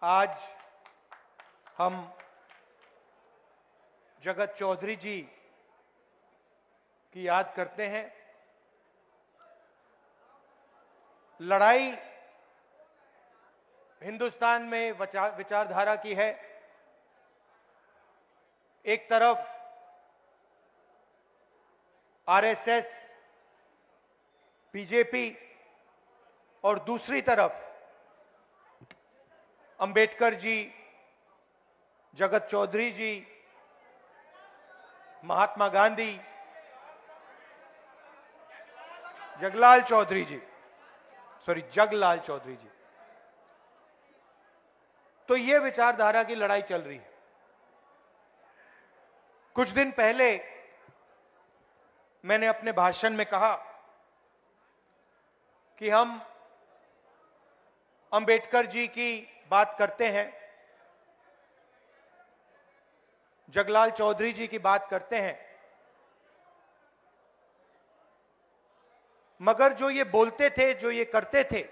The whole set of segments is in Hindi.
आज हम जगत चौधरी जी की याद करते हैं। लड़ाई हिंदुस्तान में विचारधारा की है। एक तरफ आरएसएस, बीजेपी और दूसरी तरफ अंबेडकर जी, जगत चौधरी जी, महात्मा गांधी, जगलाल चौधरी जी, जगलाल चौधरी जी। तो यह विचारधारा की लड़ाई चल रही है। कुछ दिन पहले मैंने अपने भाषण में कहा कि हम अंबेडकर जी की बात करते हैं, जगलाल चौधरी जी की बात करते हैं, मगर जो ये बोलते थे, जो ये करते थे,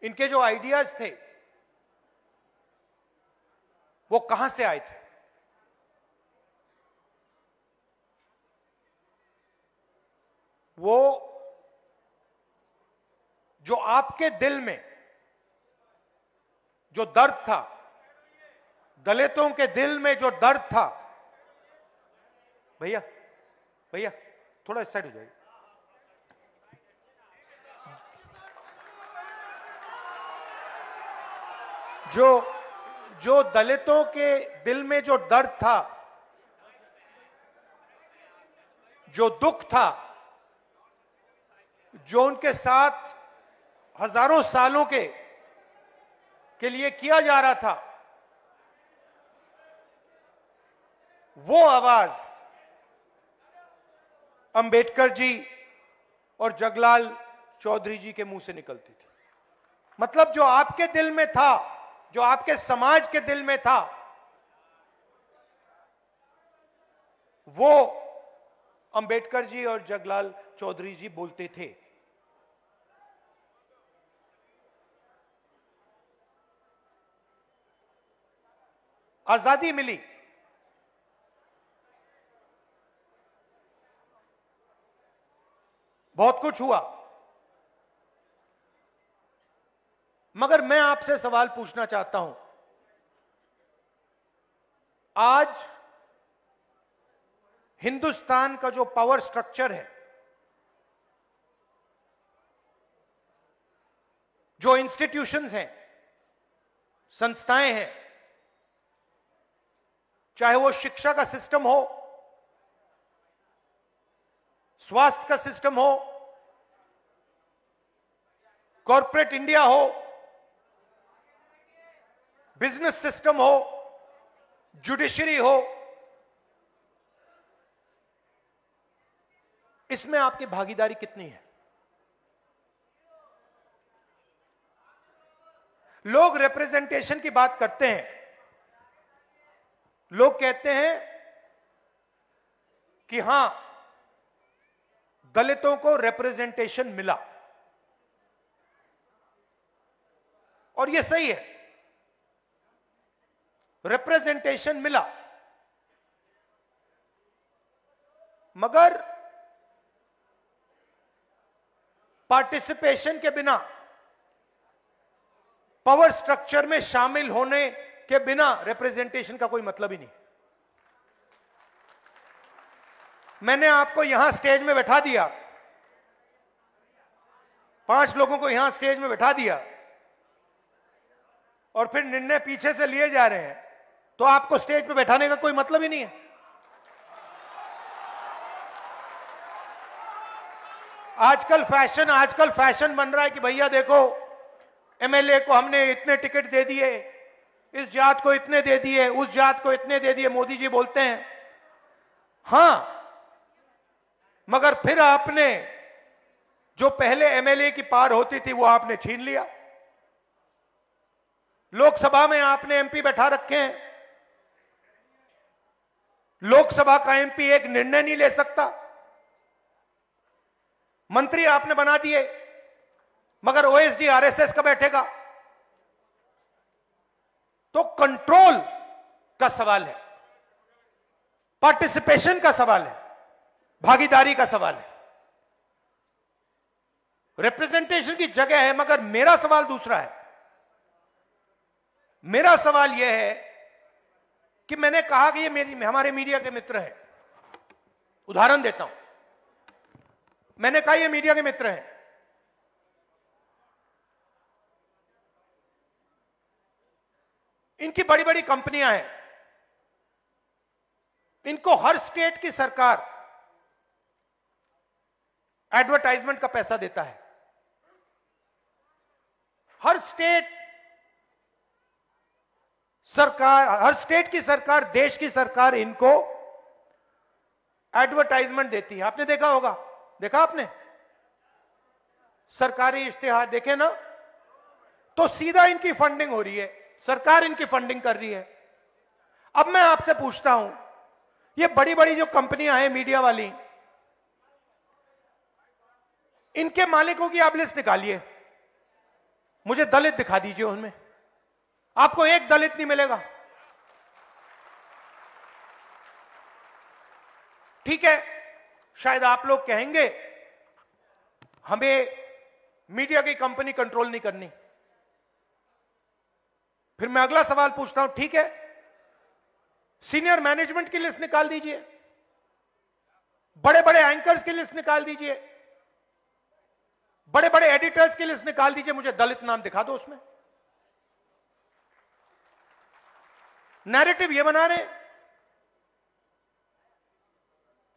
इनके जो आइडियाज थे वो कहां से आए थे? वो जो आपके दिल में जो दर्द था, दलितों के दिल में जो दर्द था, भैया भैया थोड़ा इस साइड हो जाइए। जो दलितों के दिल में जो दर्द था, जो दुख था, जो उनके साथ हजारों सालों के लिए किया जा रहा था, वो आवाज अंबेडकर जी और जगलाल चौधरी जी के मुंह से निकलती थी। मतलब जो आपके दिल में था, जो आपके समाज के दिल में था, वो अंबेडकर जी और जगलाल चौधरी जी बोलते थे। आजादी मिली, बहुत कुछ हुआ, मगर मैं आपसे सवाल पूछना चाहता हूं। आज हिंदुस्तान का जो पावर स्ट्रक्चर है, जो इंस्टीट्यूशंस हैं, संस्थाएं हैं, चाहे वो शिक्षा का सिस्टम हो, स्वास्थ्य का सिस्टम हो, कॉर्पोरेट इंडिया हो, बिजनेस सिस्टम हो, जुडिशरी हो, इसमें आपकी भागीदारी कितनी है? लोग रिप्रेजेंटेशन की बात करते हैं। लोग कहते हैं कि हां, दलितों को रिप्रेजेंटेशन मिला, और यह सही है, रिप्रेजेंटेशन मिला, मगर पार्टिसिपेशन के बिना, पावर स्ट्रक्चर में शामिल होने के बिना रिप्रेजेंटेशन का कोई मतलब ही नहीं। मैंने आपको यहां स्टेज में बैठा दिया, 5 लोगों को यहां स्टेज में बैठा दिया, और फिर निर्णय पीछे से लिए जा रहे हैं, तो आपको स्टेज पे बैठाने का कोई मतलब ही नहीं है। आजकल फैशन बन रहा है कि भैया देखो, एमएलए को हमने इतने टिकट दे दिए, इस जात को इतने दे दिए, उस जात को इतने दे दिए। मोदी जी बोलते हैं, हां, मगर फिर आपने जो पहले एमएलए की पार होती थी वो आपने छीन लिया। लोकसभा में आपने एमपी बैठा रखे हैं, लोकसभा का एमपी एक निर्णय नहीं ले सकता। मंत्री आपने बना दिए, मगर ओएसडी आरएसएस का बैठेगा। तो कंट्रोल का सवाल है, पार्टिसिपेशन का सवाल है, भागीदारी का सवाल है। रिप्रेजेंटेशन की जगह है, मगर मेरा सवाल दूसरा है। मेरा सवाल यह है कि मैंने कहा कि ये हमारे मीडिया के मित्र हैं। उदाहरण देता हूं, मैंने कहा ये मीडिया के मित्र हैं। इनकी बड़ी बड़ी कंपनियां हैं, इनको हर स्टेट की सरकार एडवर्टाइजमेंट का पैसा देता है। हर स्टेट की सरकार, देश की सरकार इनको एडवर्टाइजमेंट देती है। आपने देखा होगा, देखा आपने सरकारी इश्तिहार देखे ना, तो सीधा इनकी फंडिंग हो रही है, सरकार इनकी फंडिंग कर रही है। अब मैं आपसे पूछता हूं, ये बड़ी बड़ी जो कंपनियां हैं मीडिया वाली, इनके मालिकों की आप लिस्ट निकालिए, मुझे दलित दिखा दीजिए उनमें। आपको एक दलित नहीं मिलेगा। ठीक है, शायद आप लोग कहेंगे हमें मीडिया की कंपनी कंट्रोल नहीं करनी। फिर मैं अगला सवाल पूछता हूं, ठीक है, सीनियर मैनेजमेंट की लिस्ट निकाल दीजिए, बड़े बड़े एंकर्स की लिस्ट निकाल दीजिए, बड़े बड़े एडिटर्स की लिस्ट निकाल दीजिए, मुझे दलित नाम दिखा दो उसमें। नैरेटिव ये बना रहे,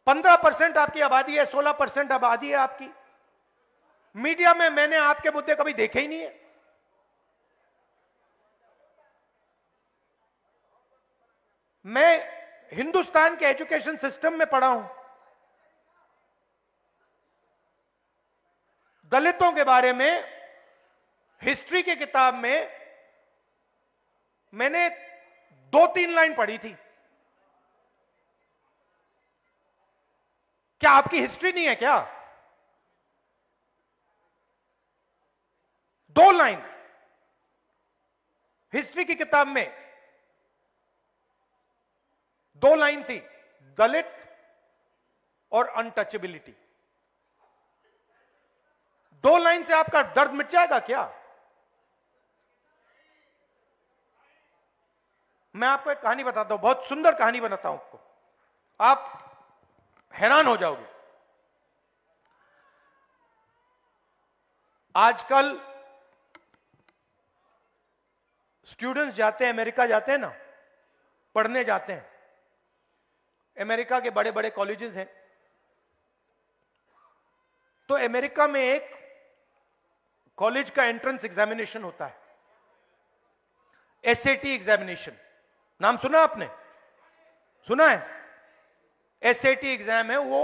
15% आपकी आबादी है, 16% आबादी है आपकी। मीडिया में मैंने आपके मुद्दे कभी देखे ही नहीं है। मैं हिंदुस्तान के एजुकेशन सिस्टम में पढ़ा हूं, दलितों के बारे में हिस्ट्री की किताब में मैंने 2-3 लाइन पढ़ी थी। क्या आपकी हिस्ट्री नहीं है क्या? 2 लाइन हिस्ट्री की किताब में, 2 लाइन थी, दलित और अनटचेबिलिटी। 2 लाइन से आपका दर्द मिट जाएगा क्या? मैं आपको एक कहानी बताता हूं, बहुत सुंदर कहानी बताता हूं आपको, आप हैरान हो जाओगे। आजकल स्टूडेंट्स जाते हैं, अमेरिका जाते हैं ना, पढ़ने जाते हैं। अमेरिका के बड़े बड़े कॉलेजेस हैं। तो अमेरिका में एक कॉलेज का एंट्रेंस एग्जामिनेशन होता है, एसएटी एग्जामिनेशन। नाम सुना आपने? सुना है? एसएटी एग्जाम है, वो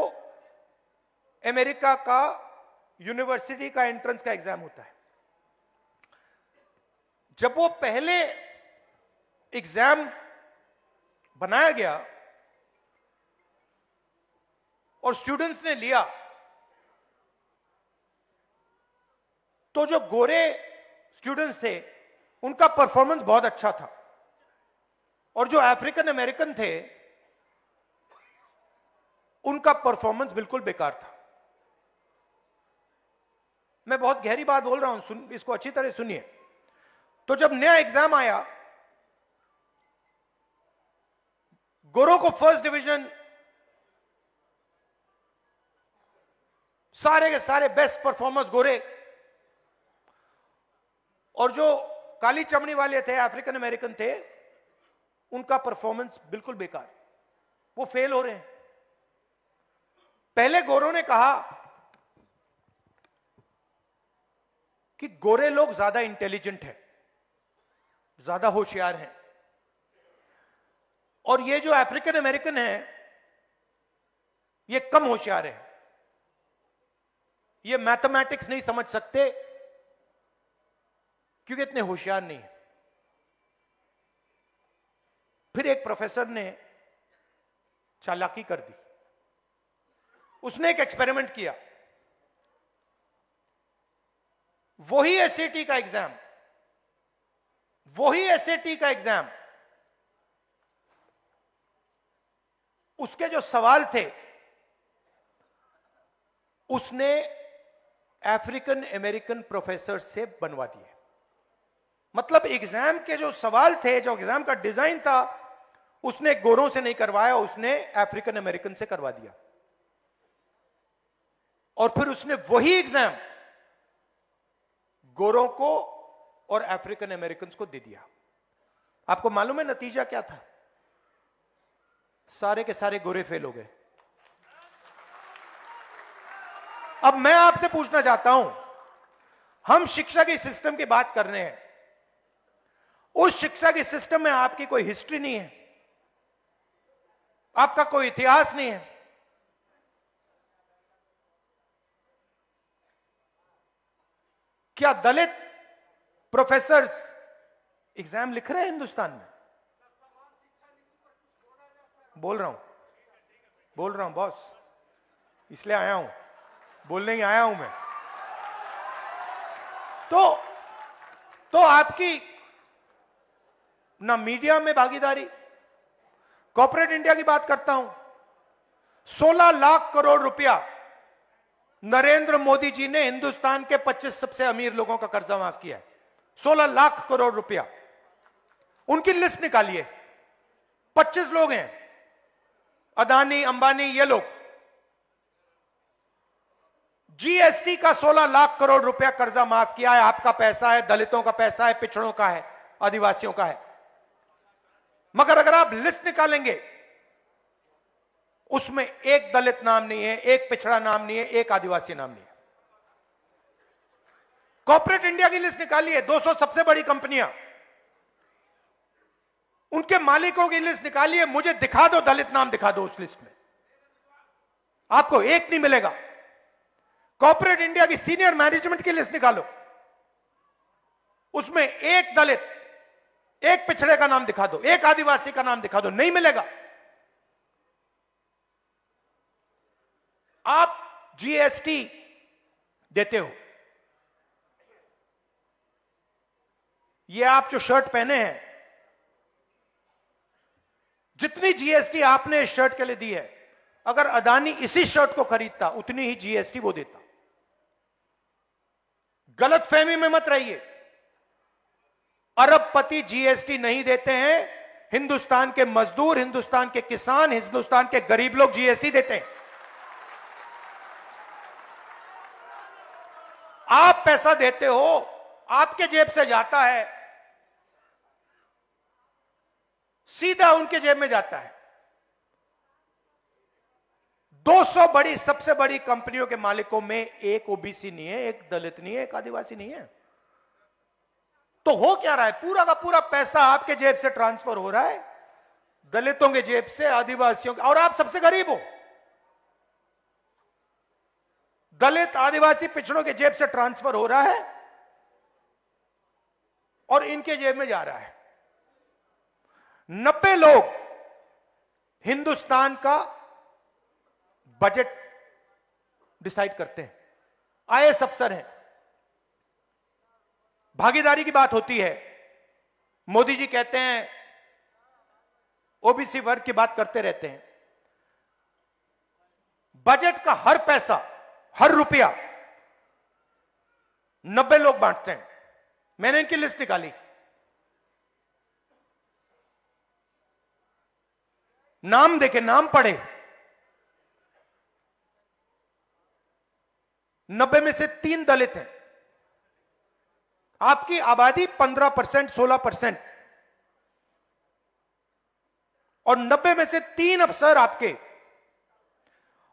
अमेरिका का यूनिवर्सिटी का एंट्रेंस का एग्जाम होता है। जब वो पहले एग्जाम बनाया गया और स्टूडेंट्स ने लिया, तो जो गोरे स्टूडेंट्स थे उनका परफॉर्मेंस बहुत अच्छा था, और जो अफ्रीकन अमेरिकन थे उनका परफॉर्मेंस बिल्कुल बेकार था। मैं बहुत गहरी बात बोल रहा हूं, इसको अच्छी तरह सुनिए। तो जब नया एग्जाम आया, गोरों को फर्स्ट डिवीजन, सारे के सारे बेस्ट परफॉर्मर्स गोरे, और जो काली चमड़ी वाले थे, अफ्रीकन अमेरिकन थे, उनका परफॉर्मेंस बिल्कुल बेकार, वो फेल हो रहे हैं। पहले गोरों ने कहा कि गोरे लोग ज्यादा इंटेलिजेंट हैं, ज्यादा होशियार हैं, और ये जो अफ्रीकन अमेरिकन हैं ये कम होशियार हैं, ये मैथमेटिक्स नहीं समझ सकते क्योंकि इतने होशियार नहीं है। फिर एक प्रोफेसर ने चालाकी कर दी, उसने एक एक्सपेरिमेंट किया। वही एसएटी का एग्जाम, वही एसएटी का एग्जाम, उसके जो सवाल थे उसने अफ्रीकन अमेरिकन प्रोफेसर से बनवा दिए। मतलब एग्जाम के जो सवाल थे, जो एग्जाम का डिजाइन था, उसने गोरों से नहीं करवाया, उसने अफ्रीकन अमेरिकन से करवा दिया। और फिर उसने वही एग्जाम गोरों को और अफ्रीकन अमेरिकन को दे दिया। आपको मालूम है नतीजा क्या था? सारे के सारे गोरे फेल हो गए। अब मैं आपसे पूछना चाहता हूं, हम शिक्षा के सिस्टम की बात कर रहे हैं, उस शिक्षा के सिस्टम में आपकी कोई हिस्ट्री नहीं है, आपका कोई इतिहास नहीं है। क्या दलित प्रोफेसर्स एग्जाम लिख रहे हैं हिंदुस्तान में? बोल रहा हूं बॉस, इसलिए आया हूं, बोलने ही आया हूं मैं। तो आपकी ना मीडिया में भागीदारी, कॉर्पोरेट इंडिया की बात करता हूं, 16 लाख करोड़ रुपया नरेंद्र मोदी जी ने हिंदुस्तान के 25 सबसे अमीर लोगों का कर्जा माफ किया है। 16 लाख करोड़ रुपया। उनकी लिस्ट निकालिए, 25 लोग हैं, अदानी, अंबानी, ये लोग। जीएसटी का 16 लाख करोड़ रुपया कर्जा माफ किया है। आपका पैसा है, दलितों का पैसा है, पिछड़ों का है, आदिवासियों का है। मगर अगर आप लिस्ट निकालेंगे, उसमें एक दलित नाम नहीं है, एक पिछड़ा नाम नहीं है, एक आदिवासी नाम नहीं है। कॉर्पोरेट इंडिया की लिस्ट निकालिए, 200 सबसे बड़ी कंपनियां, उनके मालिकों की लिस्ट निकालिए, मुझे दिखा दो, दलित नाम दिखा दो उस लिस्ट में, आपको एक नहीं मिलेगा। कॉर्पोरेट इंडिया की सीनियर मैनेजमेंट की लिस्ट निकालो, उसमें एक दलित, एक पिछड़े का नाम दिखा दो, एक आदिवासी का नाम दिखा दो, नहीं मिलेगा। आप जीएसटी देते हो, ये आप जो शर्ट पहने हैं, जितनी जीएसटी आपने इस शर्ट के लिए दी है, अगर अदानी इसी शर्ट को खरीदता उतनी ही जीएसटी वो देता। गलतफहमी में मत रहिए, अरबपति जीएसटी नहीं देते हैं, हिंदुस्तान के मजदूर, हिंदुस्तान के किसान, हिंदुस्तान के गरीब लोग जीएसटी देते हैं। आप पैसा देते हो, आपके जेब से जाता है, सीधा उनके जेब में जाता है। 200 बड़ी, सबसे बड़ी कंपनियों के मालिकों में एक ओबीसी नहीं है, एक दलित नहीं है, एक आदिवासी नहीं है। तो हो क्या रहा है? पूरा का पूरा पैसा आपके जेब से ट्रांसफर हो रहा है, दलितों के जेब से, आदिवासियों के, और आप सबसे गरीब हो। दलित, आदिवासी, पिछड़ों के जेब से ट्रांसफर हो रहा है और इनके जेब में जा रहा है। 90 लोग हिंदुस्तान का बजट डिसाइड करते हैं, आईएएस अफसर हैं। भागीदारी की बात होती है, मोदी जी कहते हैं ओबीसी वर्ग की बात करते रहते हैं। बजट का हर पैसा, हर रुपया 90 लोग बांटते हैं। मैंने इनकी लिस्ट निकाली, नाम देखे, नाम पढ़े, 90 में से 3 दलित हैं। आपकी आबादी 15%, 16%, और 90 में से 3 अफसर आपके।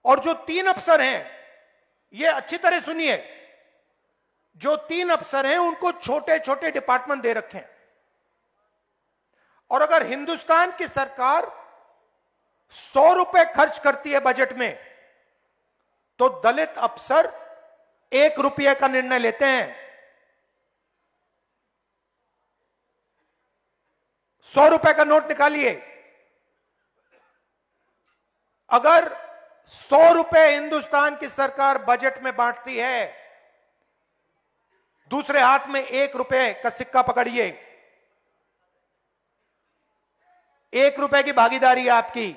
और जो 3 अफसर हैं, ये अच्छी तरह सुनिए, जो 3 अफसर हैं उनको छोटे छोटे डिपार्टमेंट दे रखे हैं। और अगर हिंदुस्तान की सरकार 100 रुपए खर्च करती है बजट में, तो दलित अफसर 1 रुपये का निर्णय लेते हैं। 100 रुपए का नोट निकालिए, अगर 100 रुपए हिंदुस्तान की सरकार बजट में बांटती है, दूसरे हाथ में 1 रुपए का सिक्का पकड़िए। 1 रुपए की भागीदारी है आपकी।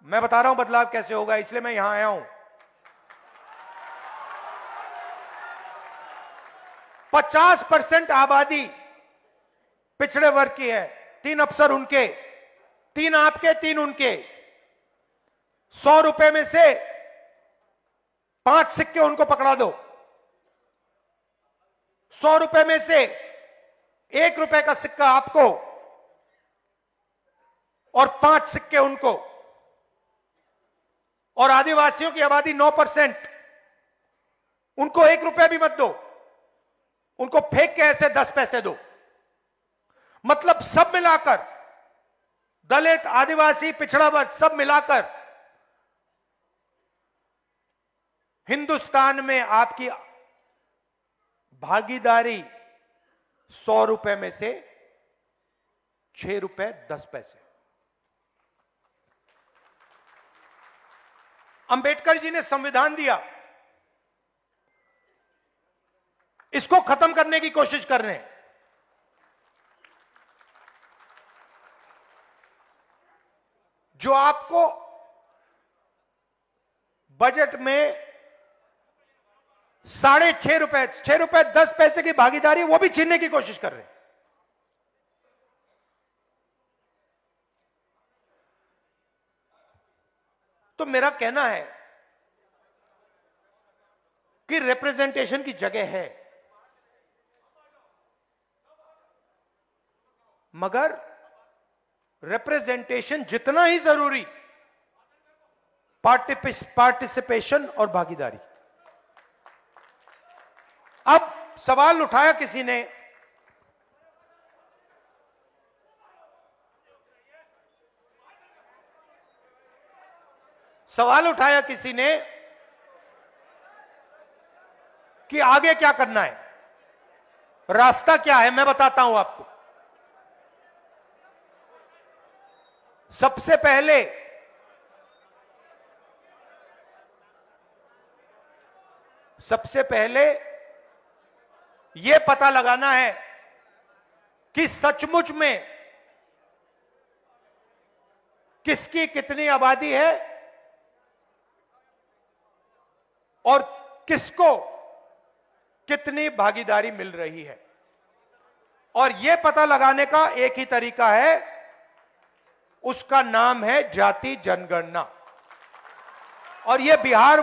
मैं बता रहा हूं बदलाव कैसे होगा, इसलिए मैं यहां आया हूं। 50% आबादी पिछड़े वर्ग की है। 3 अफसर उनके, 3 आपके, 3 उनके। 100 रुपए में से 5 सिक्के उनको पकड़ा दो। 100 रुपए में से 1 रुपए का सिक्का आपको और 5 सिक्के उनको। और आदिवासियों की आबादी 9%, उनको 1 रुपया भी मत दो, उनको फेंक के ऐसे 10 पैसे दो। मतलब सब मिलाकर, दलित, आदिवासी, पिछड़ा वर्ग सब मिलाकर हिंदुस्तान में आपकी भागीदारी 100 रुपए में से 6 रुपए 10 पैसे। अंबेडकर जी ने संविधान दिया, इसको खत्म करने की कोशिश कर रहे हैं। जो आपको बजट में 6.5 रुपए 6 रुपए 10 पैसे की भागीदारी, वो भी छीनने की कोशिश कर रहे हैं। तो मेरा कहना है कि रिप्रेजेंटेशन की जगह है, मगर रिप्रेजेंटेशन जितना ही जरूरी, पार्टिसिपेशन और भागीदारी। अब सवाल उठाया किसी ने, कि आगे क्या करना है, रास्ता क्या है। मैं बताता हूं आपको। सबसे पहले यह पता लगाना है कि सचमुच में किसकी कितनी आबादी है और किसको कितनी भागीदारी मिल रही है। और यह पता लगाने का एक ही तरीका है, उसका नाम है जाति जनगणना। और यह बिहार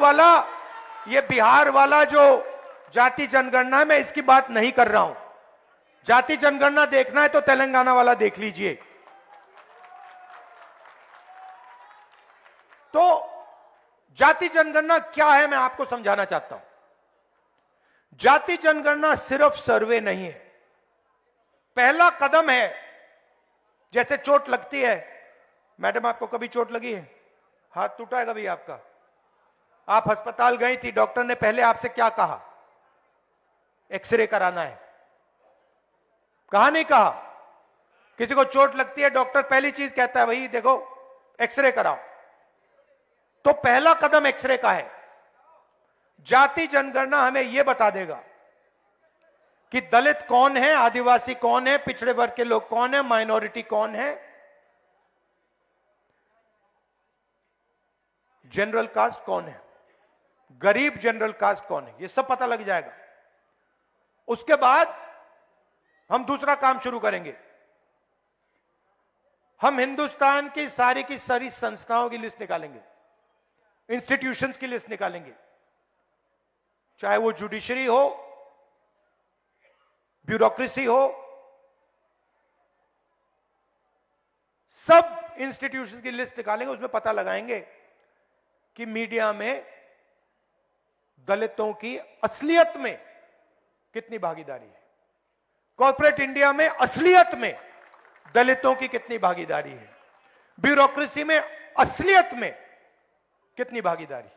वाला जो जाति जनगणना है, मैं इसकी बात नहीं कर रहा हूं। जाति जनगणना देखना है तो तेलंगाना वाला देख लीजिए। तो जाति जनगणना क्या है, मैं आपको समझाना चाहता हूं। जाति जनगणना सिर्फ सर्वे नहीं है, पहला कदम है। जैसे चोट लगती है, मैडम आपको कभी चोट लगी है? हाथ टूटा है कभी आपका? आप अस्पताल गई थी, डॉक्टर ने पहले आपसे क्या कहा? एक्सरे कराना है। कहा नहीं कहा? किसी को चोट लगती है, डॉक्टर पहली चीज कहता है भाई देखो एक्सरे कराओ। तो पहला कदम एक्सरे का है। जाति जनगणना हमें यह बता देगा कि दलित कौन है, आदिवासी कौन है, पिछड़े वर्ग के लोग कौन है, माइनॉरिटी कौन है, जनरल कास्ट कौन है, गरीब जनरल कास्ट कौन है, यह सब पता लग जाएगा। उसके बाद हम दूसरा काम शुरू करेंगे। हम हिंदुस्तान की सारी संस्थाओं की लिस्ट निकालेंगे, इंस्टीट्यूशंस की लिस्ट निकालेंगे, चाहे वो जुडिशरी हो, ब्यूरोक्रेसी हो, सब इंस्टीट्यूशन की लिस्ट निकालेंगे। उसमें पता लगाएंगे कि मीडिया में दलितों की असलियत में कितनी भागीदारी है, कॉर्पोरेट इंडिया में असलियत में दलितों की कितनी भागीदारी है, ब्यूरोक्रेसी में असलियत में कितनी भागीदारी।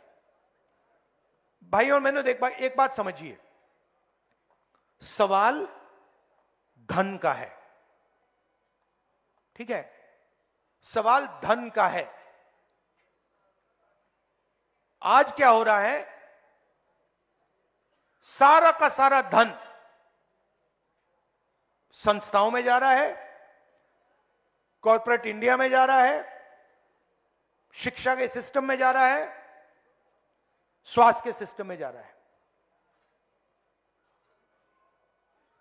भाई और मैंने एक बात समझिए, सवाल धन का है, ठीक है? सवाल धन का है। आज क्या हो रहा है, सारा का सारा धन संस्थाओं में जा रहा है, कॉर्पोरेट इंडिया में जा रहा है, शिक्षा के सिस्टम में जा रहा है, स्वास्थ्य के सिस्टम में जा रहा है।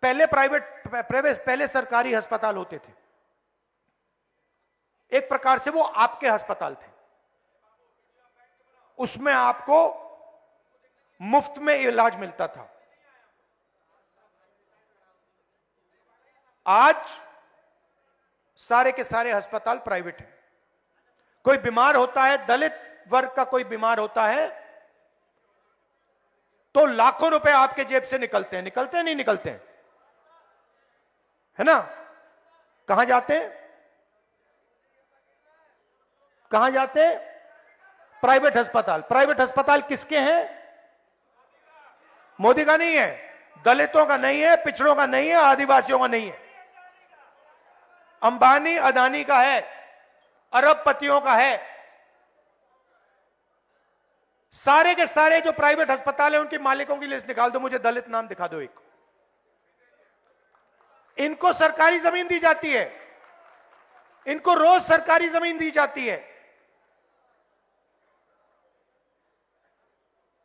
पहले सरकारी अस्पताल होते थे, एक प्रकार से वो आपके अस्पताल थे, उसमें आपको मुफ्त में इलाज मिलता था। आज सारे के सारे अस्पताल प्राइवेट हैं। कोई बीमार होता है, दलित वर्ग का कोई बीमार होता है, तो लाखों रुपए आपके जेब से निकलते हैं। निकलते हैं नहीं निकलते हैं, है ना? कहां जाते हैं? कहां जाते हैं? प्राइवेट अस्पताल। प्राइवेट अस्पताल किसके हैं? मोदी का नहीं है, दलितों का नहीं है, पिछड़ों का नहीं है, आदिवासियों का नहीं है, अंबानी अदानी का है, अरबपतियों का है। सारे के सारे जो प्राइवेट अस्पताल है उनके मालिकों की लिस्ट निकाल दो, मुझे दलित नाम दिखा दो एक। इनको सरकारी जमीन दी जाती है, इनको रोज सरकारी जमीन दी जाती है।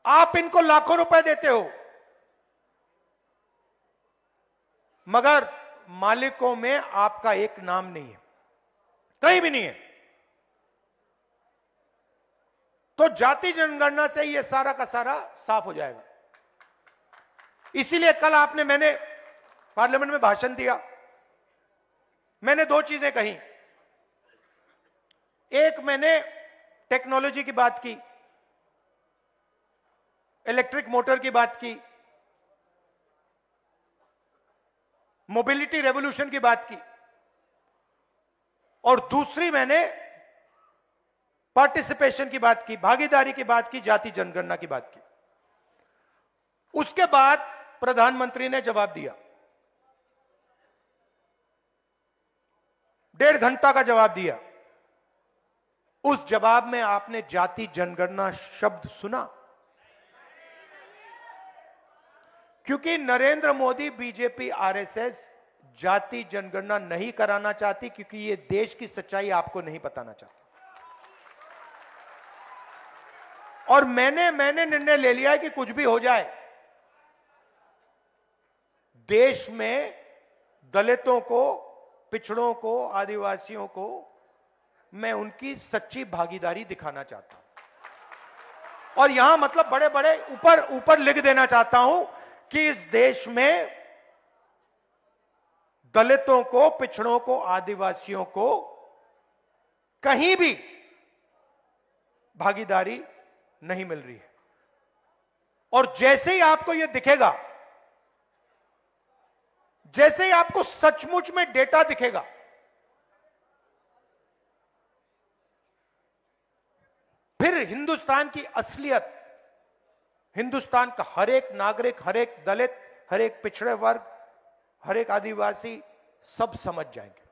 आप इनको लाखों रुपए देते हो, मगर मालिकों में आपका एक नाम नहीं है, कहीं भी नहीं है। तो जाति जनगणना से यह सारा का सारा साफ हो जाएगा। इसीलिए कल मैंने पार्लियामेंट में भाषण दिया, मैंने दो चीजें कही। एक, मैंने टेक्नोलॉजी की बात की, इलेक्ट्रिक मोटर की बात की, मोबिलिटी रेवोल्यूशन की बात की, और दूसरी मैंने पार्टिसिपेशन की बात की, भागीदारी की बात की, जाति जनगणना की बात की। उसके बाद प्रधानमंत्री ने जवाब दिया, 1.5 घंटा का जवाब दिया। उस जवाब में आपने जाति जनगणना शब्द सुना? क्योंकि नरेंद्र मोदी, बीजेपी, आरएसएस जाति जनगणना नहीं कराना चाहती, क्योंकि ये देश की सच्चाई आपको नहीं बताना चाहती। और मैंने निर्णय ले लिया है कि कुछ भी हो जाए, देश में दलितों को, पिछड़ों को, आदिवासियों को मैं उनकी सच्ची भागीदारी दिखाना चाहता हूं। और यहां मतलब बड़े बड़े ऊपर लिख देना चाहता हूं कि इस देश में दलितों को, पिछड़ों को, आदिवासियों को कहीं भी भागीदारी नहीं मिल रही है। और जैसे ही आपको यह दिखेगा, जैसे ही आपको सचमुच में डेटा दिखेगा, फिर हिंदुस्तान की असलियत, हिंदुस्तान का हर एक नागरिक, हर एक दलित, हर एक पिछड़े वर्ग, हर एक आदिवासी सब समझ जाएंगे।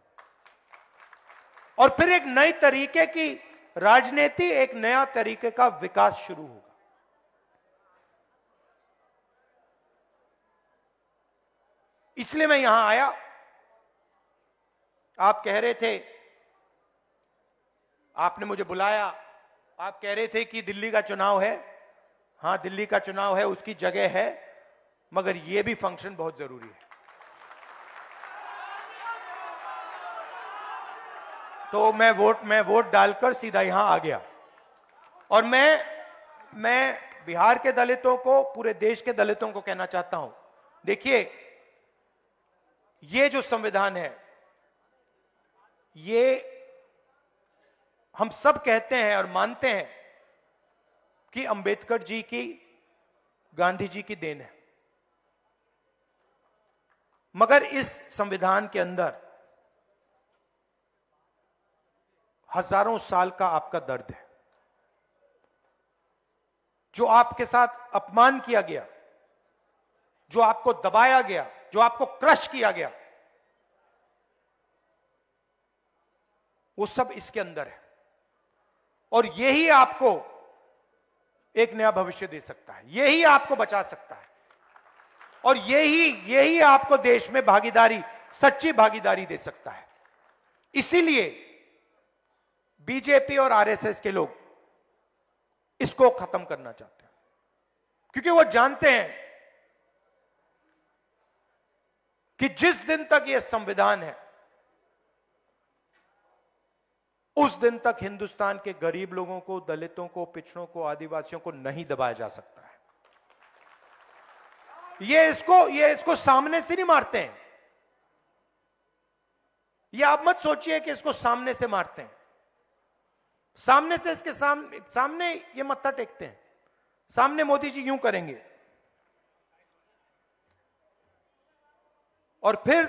और फिर एक नई तरीके की राजनीति, एक नया तरीके का विकास शुरू होगा। इसलिए मैं यहां आया। आप कह रहे थे, आपने मुझे बुलाया, आप कह रहे थे कि दिल्ली का चुनाव है। हां, दिल्ली का चुनाव है, उसकी जगह है, मगर यह भी फंक्शन बहुत जरूरी है। तो मैं वोट डालकर सीधा यहां आ गया। और मैं बिहार के दलितों को, पूरे देश के दलितों को कहना चाहता हूं, देखिए, ये जो संविधान है, ये हम सब कहते हैं और मानते हैं कि अंबेडकर जी की, गांधी जी की देन है। मगर इस संविधान के अंदर हजारों साल का आपका दर्द है। जो आपके साथ अपमान किया गया, जो आपको दबाया गया, जो आपको क्रश किया गया, वो सब इसके अंदर है। और यही आपको एक नया भविष्य दे सकता है, यही आपको बचा सकता है। और यही आपको देश में भागीदारी, सच्ची भागीदारी दे सकता है। इसीलिए बीजेपी और आरएसएस के लोग इसको खत्म करना चाहते हैं, क्योंकि वो जानते हैं कि जिस दिन तक यह संविधान है, उस दिन तक हिंदुस्तान के गरीब लोगों को, दलितों को, पिछड़ों को, आदिवासियों को नहीं दबाया जा सकता है। ये इसको सामने से नहीं मारते हैं। ये आप मत सोचिए कि इसको सामने से मारते हैं। सामने से इसके सामने ये मत्था टेकते हैं। सामने मोदी जी यूं करेंगे और फिर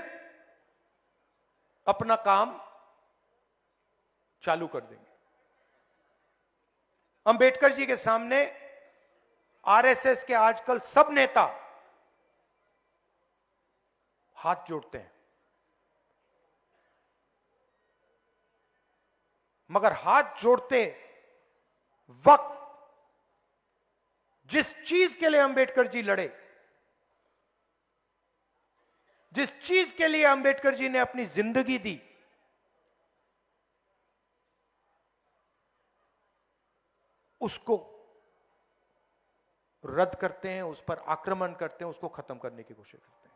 अपना काम चालू कर देंगे। अंबेडकर जी के सामने आरएसएस के आजकल सब नेता हाथ जोड़ते हैं, मगर हाथ जोड़ते वक्त जिस चीज के लिए अंबेडकर जी लड़े, जिस चीज के लिए अंबेडकर जी ने अपनी जिंदगी दी, उसको रद्द करते हैं, उस पर आक्रमण करते हैं, उसको खत्म करने की कोशिश करते हैं।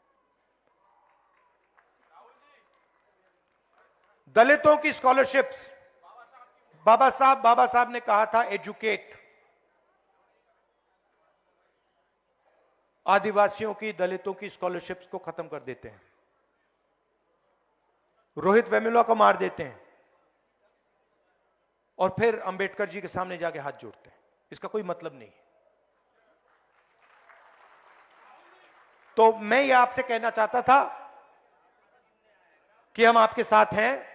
दलितों की स्कॉलरशिप्स, बाबा साहब ने कहा था एजुकेट। आदिवासियों की, दलितों की स्कॉलरशिप्स को खत्म कर देते हैं, रोहित वेमुला को मार देते हैं और फिर अंबेडकर जी के सामने जाके हाथ जोड़ते हैं। इसका कोई मतलब नहीं है। तो मैं ये आपसे कहना चाहता था कि हम आपके साथ हैं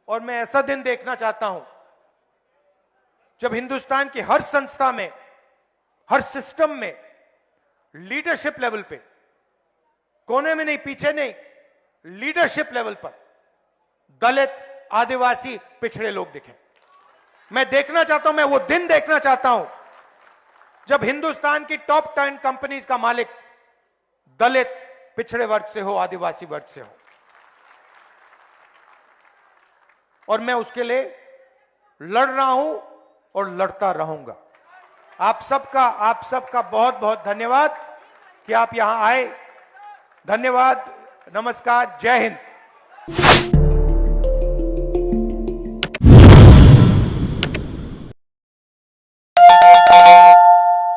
और मैं ऐसा दिन देखना चाहता हूं जब हिंदुस्तान की हर संस्था में, हर सिस्टम में, लीडरशिप लेवल पे, कोने में नहीं, पीछे नहीं, लीडरशिप लेवल पर दलित, आदिवासी, पिछड़े लोग दिखें। मैं देखना चाहता हूं, मैं वो दिन देखना चाहता हूं जब हिंदुस्तान की टॉप 10 कंपनीज का मालिक दलित, पिछड़े वर्ग से हो, आदिवासी वर्ग से हो। और मैं उसके लिए लड़ रहा हूं और लड़ता रहूंगा। आप सबका बहुत बहुत धन्यवाद कि आप यहां आए। धन्यवाद, नमस्कार, जय हिंद।